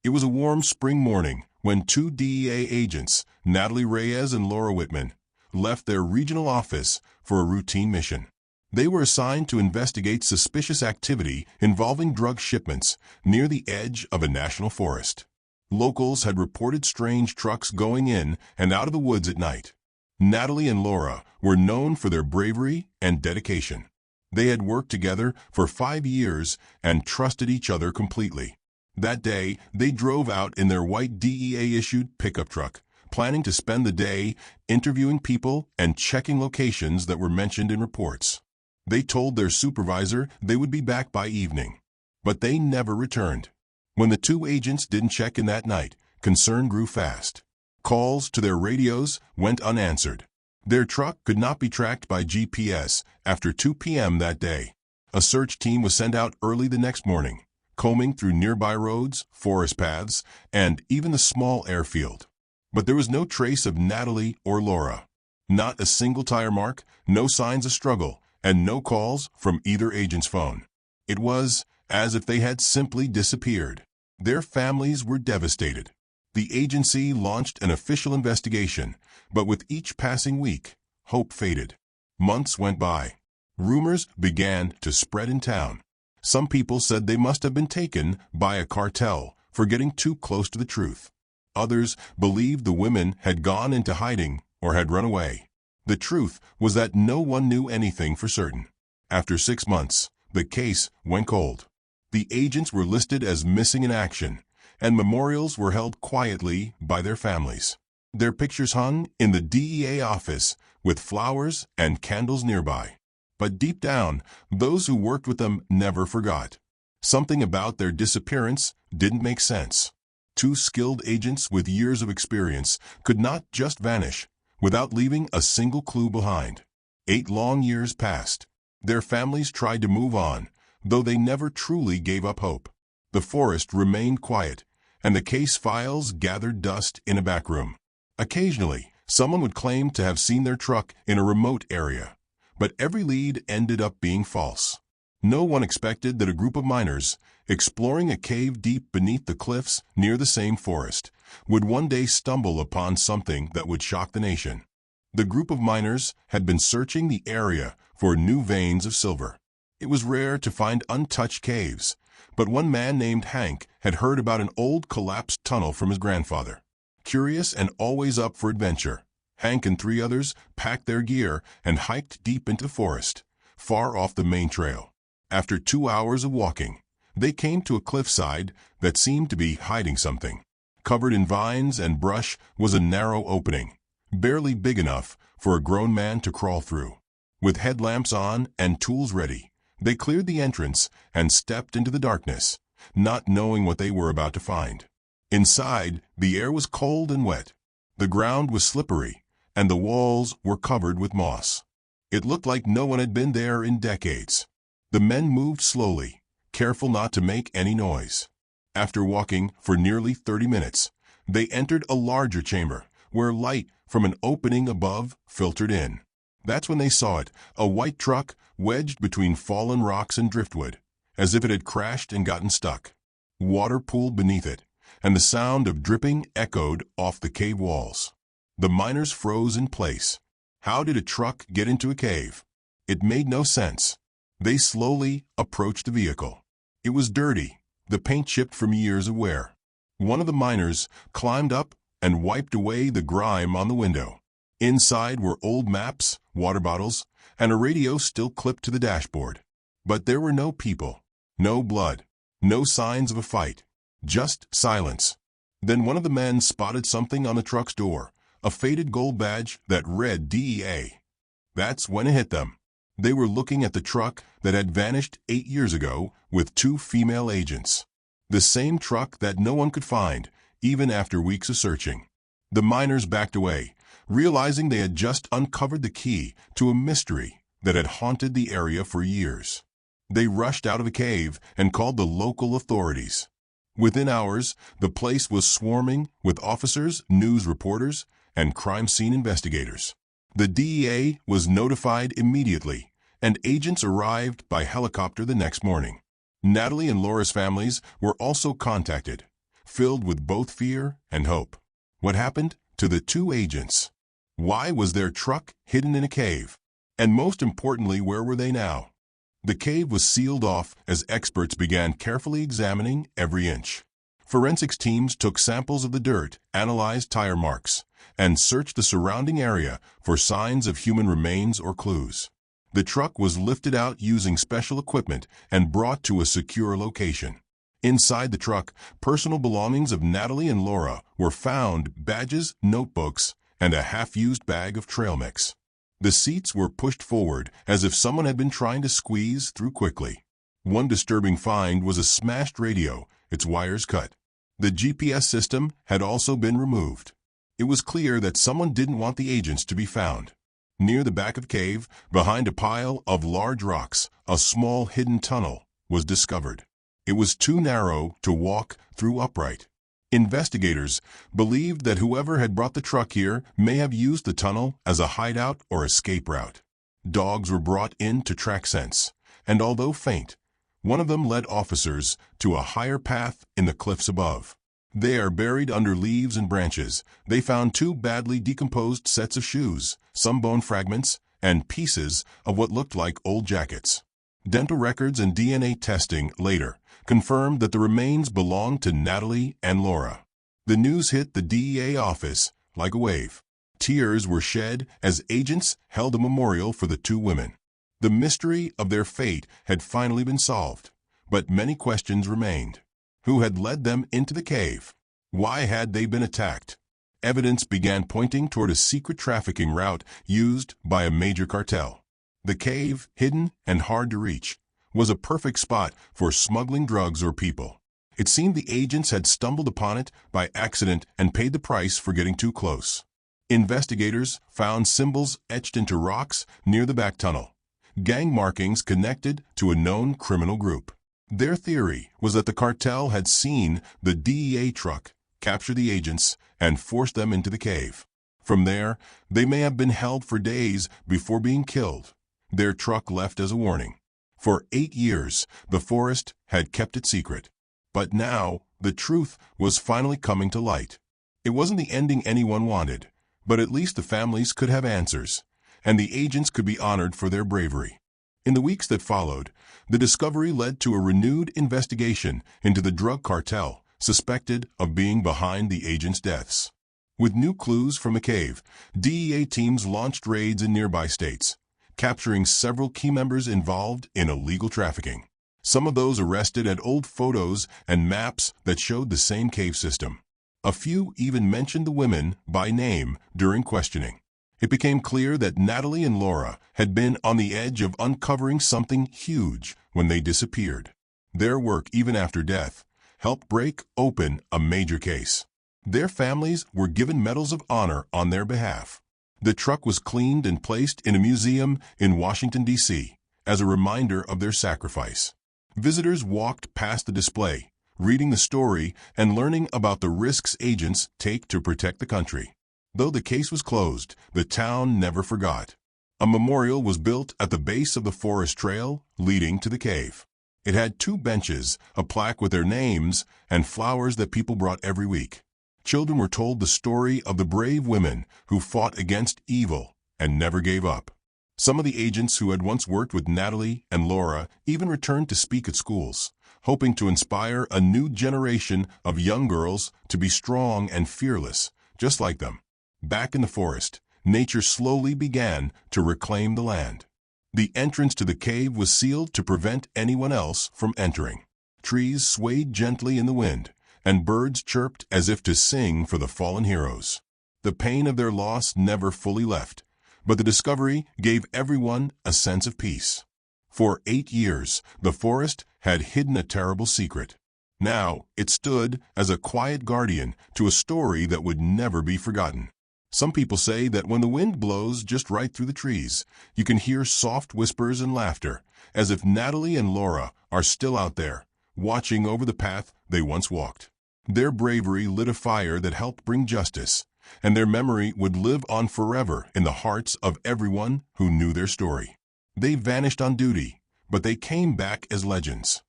It was a warm spring morning when two DEA agents, Natalie Reyes and Laura Whitman, left their regional office for a routine mission. They were assigned to investigate suspicious activity involving drug shipments near the edge of a national forest. Locals had reported strange trucks going in and out of the woods at night. Natalie and Laura were known for their bravery and dedication. They had worked together for 5 years and trusted each other completely. That day, they drove out in their white DEA-issued pickup truck, planning to spend the day interviewing people and checking locations that were mentioned in reports. They told their supervisor they would be back by evening, but they never returned. When the two agents didn't check in that night, concern grew fast. Calls to their radios went unanswered. Their truck could not be tracked by GPS after 2 p.m. that day. A search team was sent out early the next morning, combing through nearby roads, forest paths, and even the small airfield. But there was no trace of Natalie or Laura. Not a single tire mark, no signs of struggle, and no calls from either agent's phone. It was as if they had simply disappeared. Their families were devastated. The agency launched an official investigation, but with each passing week, hope faded. Months went by. Rumors began to spread in town. Some people said they must have been taken by a cartel for getting too close to the truth. Others believed the women had gone into hiding or had run away. The truth was that no one knew anything for certain. After 6 months, the case went cold. The agents were listed as missing in action, and memorials were held quietly by their families. Their pictures hung in the DEA office with flowers and candles nearby. But deep down, those who worked with them never forgot. Something about their disappearance didn't make sense. Two skilled agents with years of experience could not just vanish without leaving a single clue behind. 8 long years passed. Their families tried to move on, though they never truly gave up hope. The forest remained quiet, and the case files gathered dust in a back room. Occasionally, someone would claim to have seen their truck in a remote area, but every lead ended up being false. No one expected that a group of miners, exploring a cave deep beneath the cliffs near the same forest, would one day stumble upon something that would shock the nation. The group of miners had been searching the area for new veins of silver. It was rare to find untouched caves, but one man named Hank had heard about an old collapsed tunnel from his grandfather. Curious and always up for adventure, Hank and 3 others packed their gear and hiked deep into the forest, far off the main trail. After 2 hours of walking, they came to a cliffside that seemed to be hiding something. Covered in vines and brush was a narrow opening, barely big enough for a grown man to crawl through. With headlamps on and tools ready, they cleared the entrance and stepped into the darkness, not knowing what they were about to find. Inside, the air was cold and wet. The ground was slippery, and the walls were covered with moss. It looked like no one had been there in decades. The men moved slowly, careful not to make any noise. After walking for nearly 30 minutes, they entered a larger chamber where light from an opening above filtered in. That's when they saw it, a white truck wedged between fallen rocks and driftwood, as if it had crashed and gotten stuck. Water pooled beneath it, and the sound of dripping echoed off the cave walls. The miners froze in place. How did a truck get into a cave? It made no sense. They slowly approached the vehicle. It was dirty, the paint chipped from years of wear. One of the miners climbed up and wiped away the grime on the window. Inside were old maps, water bottles, and a radio still clipped to the dashboard. But there were no people, no blood, no signs of a fight, just silence. Then one of the men spotted something on the truck's door, a faded gold badge that read DEA. That's when it hit them. They were looking at the truck that had vanished 8 years ago with 2 female agents. The same truck that no one could find, even after weeks of searching. The miners backed away, realizing they had just uncovered the key to a mystery that had haunted the area for years. They rushed out of the cave and called the local authorities. Within hours, the place was swarming with officers, news reporters, and crime scene investigators. The DEA was notified immediately, and agents arrived by helicopter the next morning. Natalie and Laura's families were also contacted. filled with both fear and hope. What happened to the two agents? Why was their truck hidden in a cave? And most importantly, where were they now? The cave was sealed off as experts began carefully examining every inch. Forensics teams took samples of the dirt, analyzed tire marks, and searched the surrounding area for signs of human remains or clues. The truck was lifted out using special equipment and brought to a secure location. Inside the truck, personal belongings of Natalie and Laura were found: badges, notebooks, and a half-used bag of trail mix. The seats were pushed forward as if someone had been trying to squeeze through quickly. One disturbing find was a smashed radio, its wires cut. The GPS system had also been removed. It was clear that someone didn't want the agents to be found. Near the back of the cave, behind a pile of large rocks, a small hidden tunnel was discovered. It was too narrow to walk through upright. Investigators believed that whoever had brought the truck here may have used the tunnel as a hideout or escape route. Dogs were brought in to track scents, and although faint, one of them led officers to a higher path in the cliffs above. There, buried under leaves and branches, they found two badly decomposed sets of shoes, some bone fragments, and pieces of what looked like old jackets. Dental records and DNA testing later confirmed that the remains belonged to Natalie and Laura. The news hit the DEA office like a wave. Tears were shed as agents held a memorial for the two women. The mystery of their fate had finally been solved, but many questions remained. Who had led them into the cave? Why had they been attacked? Evidence began pointing toward a secret trafficking route used by a major cartel. The cave, hidden and hard to reach, was a perfect spot for smuggling drugs or people. It seemed the agents had stumbled upon it by accident and paid the price for getting too close. Investigators found symbols etched into rocks near the back tunnel, gang markings connected to a known criminal group. Their theory was that the cartel had seen the DEA truck, capture the agents, and force them into the cave. From there, they may have been held for days before being killed. Their truck left as a warning. For 8 years, the forest had kept it secret. But now, the truth was finally coming to light. It wasn't the ending anyone wanted, but at least the families could have answers, and the agents could be honored for their bravery. In the weeks that followed, the discovery led to a renewed investigation into the drug cartel suspected of being behind the agents' deaths. With new clues from the cave, DEA teams launched raids in nearby states, capturing several key members involved in illegal trafficking. Some of those arrested had old photos and maps that showed the same cave system. A few even mentioned the women by name during questioning. It became clear that Natalie and Laura had been on the edge of uncovering something huge when they disappeared. Their work, even after death, helped break open a major case. Their families were given medals of honor on their behalf. The truck was cleaned and placed in a museum in Washington, D.C., as a reminder of their sacrifice. Visitors walked past the display, reading the story and learning about the risks agents take to protect the country. Though the case was closed, the town never forgot. A memorial was built at the base of the forest trail leading to the cave. It had 2 benches, a plaque with their names, and flowers that people brought every week. Children were told the story of the brave women who fought against evil and never gave up. Some of the agents who had once worked with Natalie and Laura even returned to speak at schools, hoping to inspire a new generation of young girls to be strong and fearless, just like them. Back in the forest, nature slowly began to reclaim the land. The entrance to the cave was sealed to prevent anyone else from entering. Trees swayed gently in the wind, and birds chirped as if to sing for the fallen heroes. The pain of their loss never fully left, but the discovery gave everyone a sense of peace. For 8 years, the forest had hidden a terrible secret. Now, it stood as a quiet guardian to a story that would never be forgotten. Some people say that when the wind blows just right through the trees, you can hear soft whispers and laughter, as if Natalie and Laura are still out there, watching over the path they once walked. Their bravery lit a fire that helped bring justice, and their memory would live on forever in the hearts of everyone who knew their story. They vanished on duty, but they came back as legends.